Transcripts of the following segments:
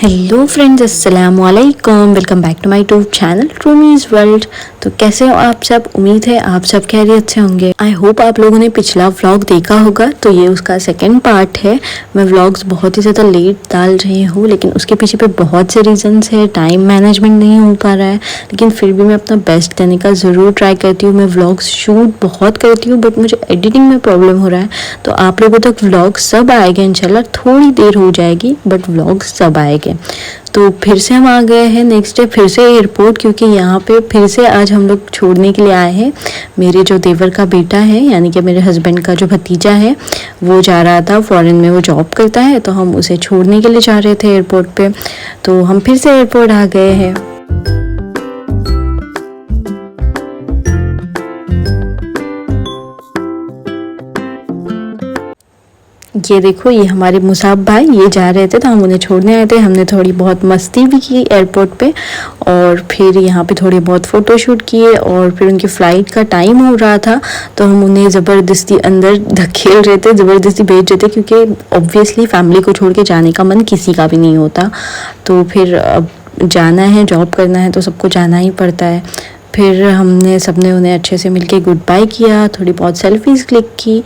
Hello friends, अस्सलाम वालेकुम। Welcome back to my YouTube channel Rumi's world. तो कैसे हो आप सब? उम्मीद है आप सब खैरियत से होंगे। आई होप आप लोगों ने पिछला व्लॉग देखा होगा, तो ये उसका सेकंड पार्ट है। मैं व्लॉग्स बहुत ही ज़्यादा लेट डाल रही हूँ, लेकिन उसके पीछे पे बहुत से रीजंस है। टाइम मैनेजमेंट नहीं हो पा रहा है, लेकिन फिर भी मैं अपना बेस्ट देने का ज़रूर ट्राई करती हूँ। मैं व्लॉग्स शूट बहुत करती हूँ, बट मुझे एडिटिंग में प्रॉब्लम हो रहा है। तो आप लोगों तक व्लॉग सब आएंगे इंशाल्लाह। थोड़ी देर हो जाएगी, बट व्लॉग सब आएंगे। तो फिर से हम आ गए हैं नेक्स्ट डे फिर से एयरपोर्ट, क्योंकि यहाँ पे फिर से आज हम लोग छोड़ने के लिए आए हैं। मेरे जो देवर का बेटा है, यानी कि मेरे हस्बैंड का जो भतीजा है, वो जा रहा था फॉरेन में, वो जॉब करता है, तो हम उसे छोड़ने के लिए जा रहे थे एयरपोर्ट पे। तो हम फिर से एयरपोर्ट आ गए हैं। ये देखो, ये हमारे मुसाब भाई ये जा रहे थे, तो हम उन्हें छोड़ने आए थे। हमने थोड़ी बहुत मस्ती भी की एयरपोर्ट पे, और फिर यहाँ पे थोड़ी बहुत फ़ोटो शूट किए। और फिर उनकी फ़्लाइट का टाइम हो रहा था, तो हम उन्हें ज़बरदस्ती अंदर धकेल रहे थे, ज़बरदस्ती भेज रहे थे, क्योंकि ऑब्वियसली फैमिली को छोड़ के जाने का मन किसी का भी नहीं होता। तो फिर अब जाना है, जॉब करना है, तो सबको जाना ही पड़ता है। फिर हमने सबने उन्हें अच्छे से मिलके गुड बाय किया, थोड़ी बहुत सेल्फीज़ क्लिक की,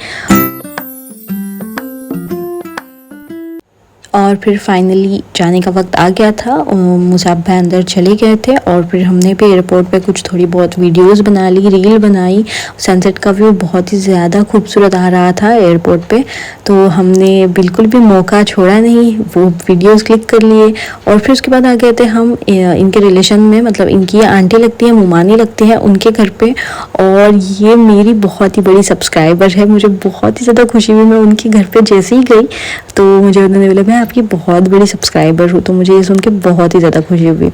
और फिर फाइनली जाने का वक्त आ गया था। मुसाब भाई अंदर चले गए थे, और फिर हमने भी एयरपोर्ट पे कुछ थोड़ी बहुत वीडियोस बना ली, रील बनाई। सनसेट का व्यू बहुत ही ज़्यादा खूबसूरत आ रहा था एयरपोर्ट पे, तो हमने बिल्कुल भी मौका छोड़ा नहीं, वो वीडियोस क्लिक कर लिए। और फिर उसके बाद आ गए थे हम इनके रिलेशन में, मतलब इनकी आंटी लगती है, मुमानी लगती है, उनके घर पे। और ये मेरी बहुत ही बड़ी सब्सक्राइबर है, मुझे बहुत ही ज़्यादा खुशी हुई। मैं उनके घर पे जैसे ही गई, तो मुझे उन्होंने बोला मैं आपकी बहुत बड़ी सब्सक्राइबर हूँ। तो मुझे ये सुन के बहुत ही ज़्यादा खुशी हुई।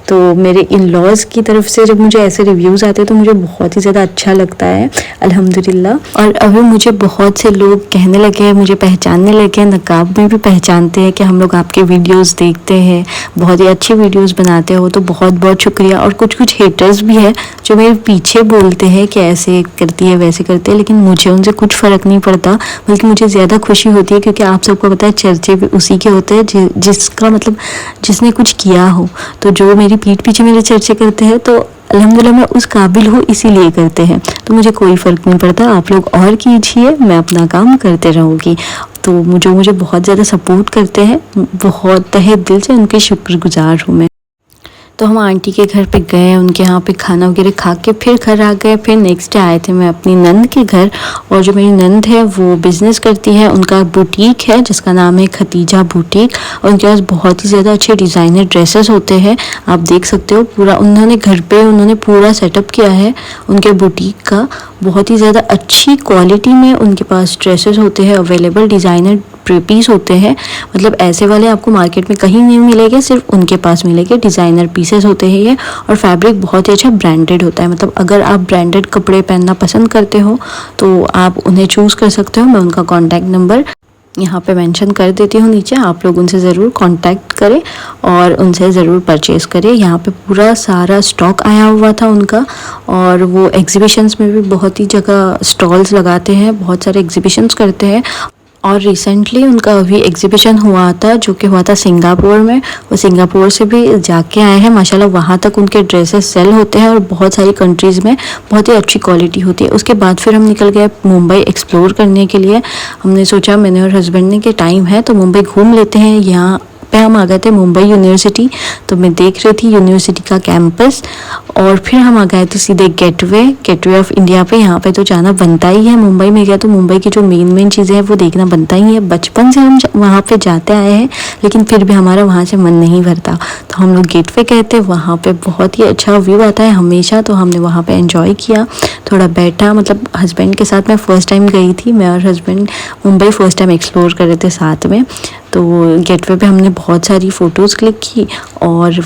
तो मेरे इन लॉज की तरफ से जब मुझे ऐसे रिव्यूज़ आते हैं, तो मुझे बहुत ही ज़्यादा अच्छा लगता है, अल्हम्दुलिल्लाह। और अभी मुझे बहुत से लोग कहने लगे हैं, मुझे पहचानने लगे हैं, नकाब में भी पहचानते हैं कि हम लोग आपके वीडियोस देखते हैं, बहुत ही अच्छी वीडियोस बनाते हो। तो बहुत बहुत शुक्रिया। और कुछ कुछ हेटर्स भी है जो मेरे पीछे बोलते हैं कि ऐसे करती है, वैसे करते हैं, लेकिन मुझे उनसे कुछ फ़र्क नहीं पड़ता, बल्कि मुझे ज़्यादा खुशी होती है, क्योंकि आप सबको पता है चर्चे भी उसी के होते हैं जिसका मतलब जिसने कुछ किया हो। तो जो मेरी पीठ पीछे मेरे चर्चे करते हैं, तो अल्हम्दुलिल्लाह मैं उस काबिल हूँ, इसीलिए करते हैं। तो मुझे कोई फ़र्क नहीं पड़ता, आप लोग और कीजिए, मैं अपना काम करते रहूँगी। तो मुझे बहुत ज़्यादा सपोर्ट करते हैं, बहुत तहे दिल से उनके शुक्रगुजार हूँ मैं। तो हम आंटी के घर पे गए, उनके यहाँ पे खाना वगैरह खा के फिर घर आ गए। फिर नेक्स्ट डे आए थे मैं अपनी नंद के घर, और जो मेरी नंद है वो बिज़नेस करती है, उनका बुटीक है जिसका नाम है खतीजा बुटीक। और उनके पास बहुत ही ज़्यादा अच्छे डिज़ाइनर ड्रेसेस होते हैं, आप देख सकते हो। पूरा उन्होंने घर पे उन्होंने पूरा सेटअप किया है उनके बुटीक का। बहुत ही ज़्यादा अच्छी क्वालिटी में उनके पास ड्रेसेस होते हैं अवेलेबल, डिज़ाइनर पीस होते हैं, मतलब ऐसे वाले आपको मार्केट में कहीं नहीं मिलेंगे, सिर्फ उनके पास मिलेंगे। डिज़ाइनर पीसेस होते हैं ये, और फैब्रिक बहुत ही अच्छा ब्रांडेड होता है। मतलब अगर आप ब्रांडेड कपड़े पहनना पसंद करते हो, तो आप उन्हें चूज़ कर सकते हो। मैं उनका कॉन्टैक्ट नंबर यहाँ पे मेंशन कर देती हूँ नीचे, आप लोग उनसे ज़रूर कांटेक्ट करें और उनसे ज़रूर परचेज़ करें। यहाँ पे पूरा सारा स्टॉक आया हुआ था उनका, और वो एग्जीबिशंस में भी बहुत ही जगह स्टॉल्स लगाते हैं, बहुत सारे एग्जीबिशंस करते हैं। और रिसेंटली उनका अभी एग्जीबिशन हुआ था, जो कि हुआ था सिंगापुर में। वो सिंगापुर से भी जाके आए हैं, माशाल्लाह वहाँ तक उनके ड्रेसेस सेल होते हैं, और बहुत सारी कंट्रीज़ में बहुत ही अच्छी क्वालिटी होती है। उसके बाद फिर हम निकल गए मुंबई एक्सप्लोर करने के लिए। हमने सोचा, मैंने और हस्बैंड ने, कि टाइम है तो मुंबई घूम लेते हैं। यहाँ पे हम आ गए थे मुंबई यूनिवर्सिटी, तो मैं देख रही थी यूनिवर्सिटी का कैंपस। और फिर हम आ गए थे सीधे गेटवे ऑफ इंडिया पे। यहाँ पे तो जाना बनता ही है, मुंबई में गया तो मुंबई की जो मेन चीज़ें हैं वो देखना बनता ही है। बचपन से हम वहाँ पे जाते आए हैं, लेकिन फिर भी हमारा वहाँ से मन नहीं भरता। तो हम लोग गेटवे गए थे, वहाँ पे बहुत ही अच्छा व्यू आता है हमेशा, तो हमने वहाँ पे एंजॉय किया, थोड़ा बैठा। मतलब हस्बैंड के साथ मैं फ़र्स्ट टाइम गई थी, मैं और husband Mumbai first time explore कर रहे थे साथ में। तो गेटवे पे हमने बहुत सारी फ़ोटोज़ क्लिक की। और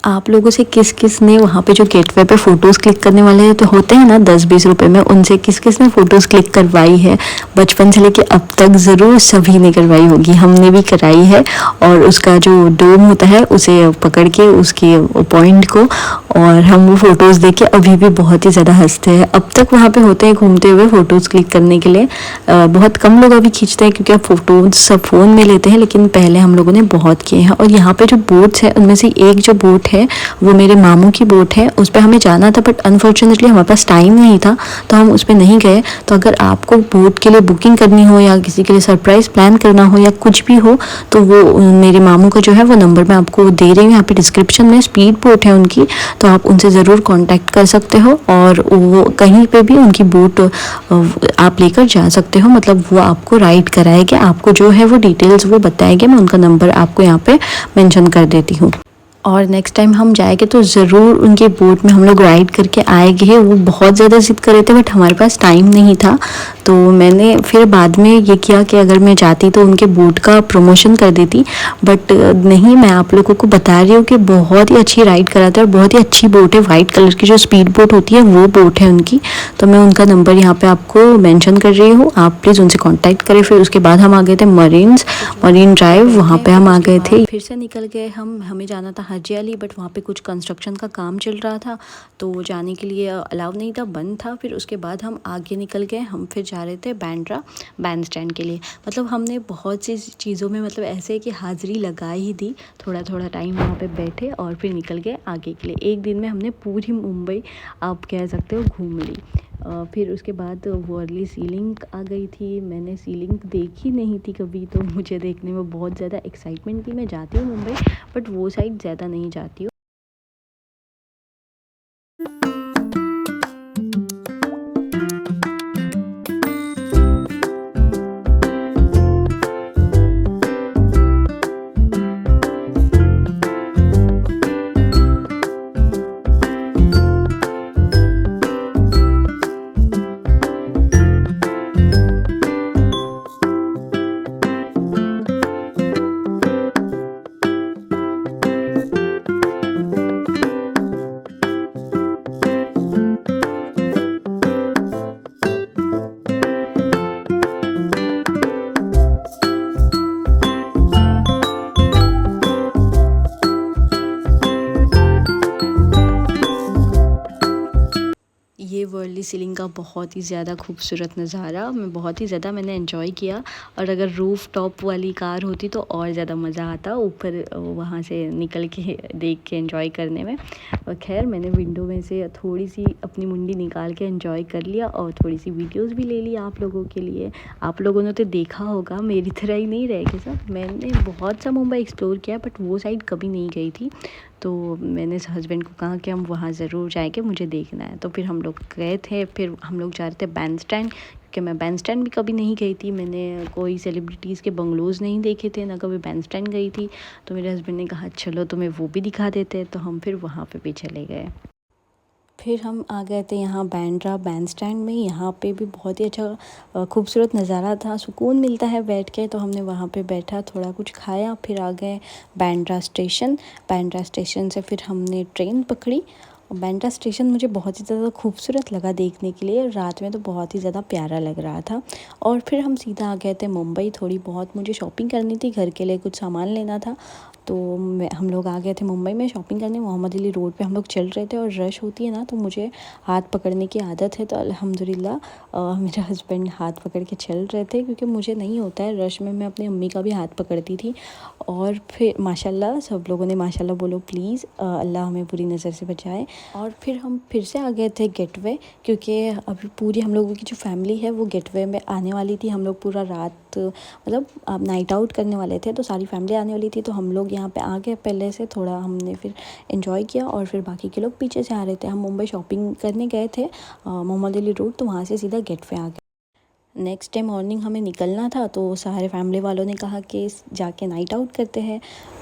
आप लोगों से किस किस ने वहाँ पे जो गेटवे पे फ़ोटोज़ क्लिक करने वाले तो होते हैं ना 10-20 रुपए में, उनसे किस किस ने फ़ोटोज़ क्लिक करवाई है बचपन से लेके अब तक? ज़रूर सभी ने करवाई होगी, हमने भी कराई है। और उसका जो डोम होता है उसे पकड़ के उसके पॉइंट को, और हम वो फ़ोटोज़ देख के अभी भी बहुत ही ज़्यादा हंसते हैं। अब तक वहाँ पे होते हैं घूमते हुए फ़ोटोज़ क्लिक करने के लिए। बहुत कम लोग अभी खींचते हैं क्योंकि अब फ़ोटोज़ सब फ़ोन में लेते हैं, लेकिन पहले हम लोगों ने बहुत किए हैं। और यहाँ पे जो बोट्स हैं उनमें से एक जो बोट है वो मेरे मामू की बोट है, उस पर हमें जाना था, बट अनफॉर्चुनेटली हमारे पास टाइम नहीं था तो हम उस पर नहीं गए। तो अगर आपको बोट के लिए बुकिंग करनी हो या किसी के लिए सरप्राइज़ प्लान करना हो या कुछ भी हो तो वो मेरे मामू का जो है वो नंबर मैं आपको दे रही हूँ यहाँ पे डिस्क्रिप्शन में। स्पीड बोट है उनकी, तो आप उनसे ज़रूर कांटेक्ट कर सकते हो और वो कहीं पे भी उनकी बोट आप लेकर जा सकते हो। मतलब वो आपको राइड कराएंगे, आपको जो है वो डिटेल्स वो बताएंगे। मैं उनका नंबर आपको यहाँ पे मेंशन कर देती हूँ। और नेक्स्ट टाइम हम जाएंगे तो ज़रूर उनके बोट में हम लोग राइड करके आएंगे। वो बहुत ज़्यादा ज़िद कर रहे थे बट हमारे पास टाइम नहीं था, तो मैंने फिर बाद में ये किया कि अगर मैं जाती तो उनके बोट का प्रमोशन कर देती, बट नहीं, मैं आप लोगों को बता रही हूँ कि बहुत ही अच्छी राइड कराते हैं और बहुत ही अच्छी बोट है। वाइट कलर की जो स्पीड बोट होती है वो बोट है उनकी। तो मैं उनका नंबर यहाँ पर आपको मैंशन कर रही हूँ, आप प्लीज़ उनसे कॉन्टैक्ट करें। फिर उसके बाद हम आ गए थे मरीन ड्राइव, वहाँ पर हम आ गए थे। फिर से निकल गए हमें जाना था हाजी अली, बट वहाँ पे कुछ कंस्ट्रक्शन का काम चल रहा था तो जाने के लिए अलाउ नहीं था, बंद था। फिर उसके बाद हम आगे निकल गए, हम फिर जा रहे थे बैंड्रा बैंड स्टैंड के लिए। मतलब हमने बहुत सी चीज़ों में मतलब ऐसे कि हाज़िरी लगा ही दी, थोड़ा थोड़ा टाइम वहाँ पे बैठे और फिर निकल गए आगे के लिए। एक दिन में हमने पूरी मुंबई आप कह सकते हो घूम ली। फिर उसके बाद वर्ली सीलिंग आ गई थी। मैंने सीलिंग देखी नहीं थी कभी, तो मुझे देखने में बहुत ज़्यादा एक्साइटमेंट थी। मैं जाती हूँ मुंबई बट वो साइड ज़्यादा नहीं जाती हूँ। ये वर्ली सीलिंग का बहुत ही ज़्यादा खूबसूरत नज़ारा बहुत ही ज़्यादा मैंने एंजॉय किया। और अगर रूफ़ टॉप वाली कार होती तो और ज़्यादा मज़ा आता ऊपर वहाँ से निकल के देख के एंजॉय करने में। और खैर मैंने विंडो में से थोड़ी सी अपनी मुंडी निकाल के एंजॉय कर लिया और थोड़ी सी वीडियोस भी ले ली आप लोगों के लिए। आप लोगों ने तो देखा होगा, मेरी तरह ही नहीं रह गए सब। मैंने बहुत सा मुंबई एक्सप्लोर किया बट वो साइड कभी नहीं गई थी, तो मैंने हस्बैंड को कहा कि हम वहाँ ज़रूर जाएंगे, मुझे देखना है। तो फिर हम लोग गए थे। फिर हम लोग जा रहे थे बैंड स्टैंड, क्योंकि मैं बैंड स्टैंड भी कभी नहीं गई थी। मैंने कोई सेलिब्रिटीज़ के बंगलोज़ नहीं देखे थे, ना कभी बैंड स्टैंड गई थी। तो मेरे हस्बैंड ने कहा चलो तुम्हें वो भी दिखा देते, तो हम फिर वहाँ पे भी चले गए। फिर हम आ गए थे यहाँ बैंड्रा बैंड स्टैंड में। यहाँ पे भी बहुत ही अच्छा खूबसूरत नज़ारा था, सुकून मिलता है बैठ के। तो हमने वहाँ पे बैठा, थोड़ा कुछ खाया, फिर आ गए बैंड्रा स्टेशन। बैंड्रा स्टेशन से फिर हमने ट्रेन पकड़ी। बैंड्रा स्टेशन मुझे बहुत ही ज़्यादा खूबसूरत लगा देखने के लिए, रात में तो बहुत ही ज़्यादा प्यारा लग रहा था। और फिर हम सीधा आ गए थे मुंबई। थोड़ी बहुत मुझे शॉपिंग करनी थी, घर के लिए कुछ सामान लेना था, तो हम लोग आ गए थे मुंबई में शॉपिंग करने। मोहम्मद अली रोड पे हम लोग चल रहे थे और रश होती है ना, तो मुझे हाथ पकड़ने की आदत है, तो अल्हम्दुलिल्लाह मेरे हस्बैंड हाथ पकड़ के चल रहे थे, क्योंकि मुझे नहीं होता है रश में। मैं अपनी अम्मी का भी हाथ पकड़ती थी। और फिर माशाल्लाह सब लोगों ने माशाल्लाह बोलो प्लीज़, अल्लाह हमें बुरी नज़र से बचाए। और फिर हम फिर से आ गए थे गेटवे, क्योंकि अभी पूरी हम लोगों की जो फैमिली है वो गेटवे में आने वाली थी। हम लोग पूरा रात मतलब नाइट आउट करने वाले थे, तो सारी फैमिली आने वाली थी। तो हम लोग यहाँ पे आ गए पहले से, थोड़ा हमने फिर एंजॉय किया और फिर बाकी के लोग पीछे से आ रहे थे। हम मुंबई शॉपिंग करने गए थे मोहम्मद अली रोड, तो वहाँ से सीधा गेटवे आ गए। नेक्स्ट डे मॉर्निंग हमें निकलना था, तो सारे फैमिली वालों ने कहा कि जाके नाइट आउट करते हैं।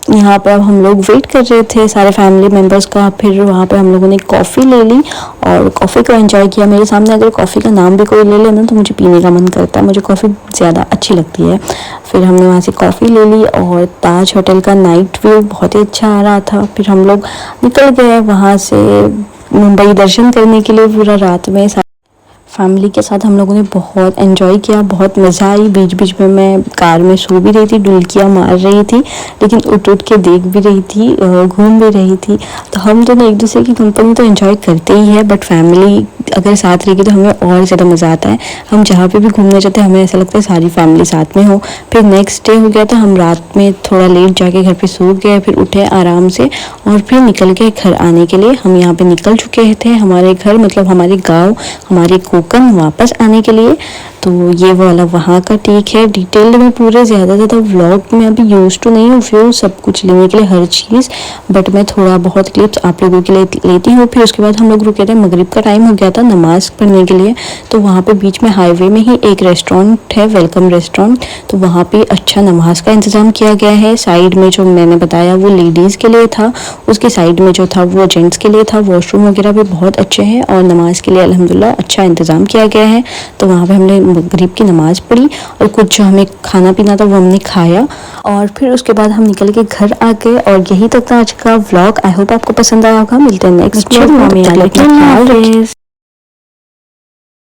यहाँ पर अब हम लोग वेट कर रहे थे सारे फैमिली मेम्बर्स का। फिर वहाँ पे हम लोगों ने कॉफ़ी ले ली और कॉफ़ी को एंजॉय किया। मेरे सामने अगर कॉफ़ी का नाम भी कोई ले लेना तो मुझे पीने का मन करता है, मुझे कॉफ़ी ज़्यादा अच्छी लगती है। फिर हमने वहाँ से कॉफ़ी ले ली और ताज होटल का नाइट व्यू बहुत ही अच्छा आ रहा था। फिर हम लोग निकल गए वहाँ से मुंबई दर्शन करने के लिए पूरा रात में। फैमिली के साथ हम लोगों ने बहुत एंजॉय किया, बहुत मज़ा आई। बीच बीच में मैं कार में सो भी रही थी, डुलकियाँ मार रही थी, लेकिन उठ उठ के देख भी रही थी, घूम भी रही थी। तो हम दोनों एक दूसरे की कंपनी तो एंजॉय करते ही है, बट फैमिली अगर साथ रहेगी तो हमें और ज़्यादा मज़ा आता है। हम जहाँ पे भी घूमने जाते हैं हमें ऐसा लगता है सारी फैमिली साथ में हो। फिर नेक्स्ट डे हो गया था, हम रात में थोड़ा लेट जाके घर पे सो गए, फिर उठे आराम से और फिर निकल गए घर आने के लिए। हम यहाँ पे निकल चुके थे हमारे घर, मतलब हमारे गाँव, हमारे कोकन वापस आने के लिए। तो ये वाला वहाँ का टेक है। डिटेल में पूरे ज़्यादा व्लॉग में अभी यूज टू नहीं हूँ फिर सब कुछ लेने के लिए हर चीज़, बट मैं थोड़ा बहुत क्लिप्स आप लोगों के लिए लेती हूँ। फिर उसके बाद हम लोग रुके थे, मगरिब का टाइम हो गया था नमाज़ पढ़ने के लिए। तो वहाँ पे बीच में हाईवे में ही एक रेस्टोरेंट है, वेलकम रेस्टोरेंट। तो वहाँ पे अच्छा नमाज का इंतज़ाम किया गया है। साइड में जो मैंने बताया वो लेडीज़ के लिए था, उसके साइड में जो था वो जेंट्स के लिए था। वॉशरूम वगैरह भी बहुत अच्छे हैं और नमाज के लिए अल्हम्दुलिल्लाह अच्छा इंतज़ाम किया गया है। तो वहाँ पे हमने मगरिब की नमाज़ पढ़ी और कुछ जो हमें खाना पीना था वो हमने खाया और फिर उसके बाद हम निकल के घर आ गए। और यही तक था आज का व्लॉग। आई होप आपको पसंद आया होगा। मिलते हैं नेक्स्ट व्लॉग में।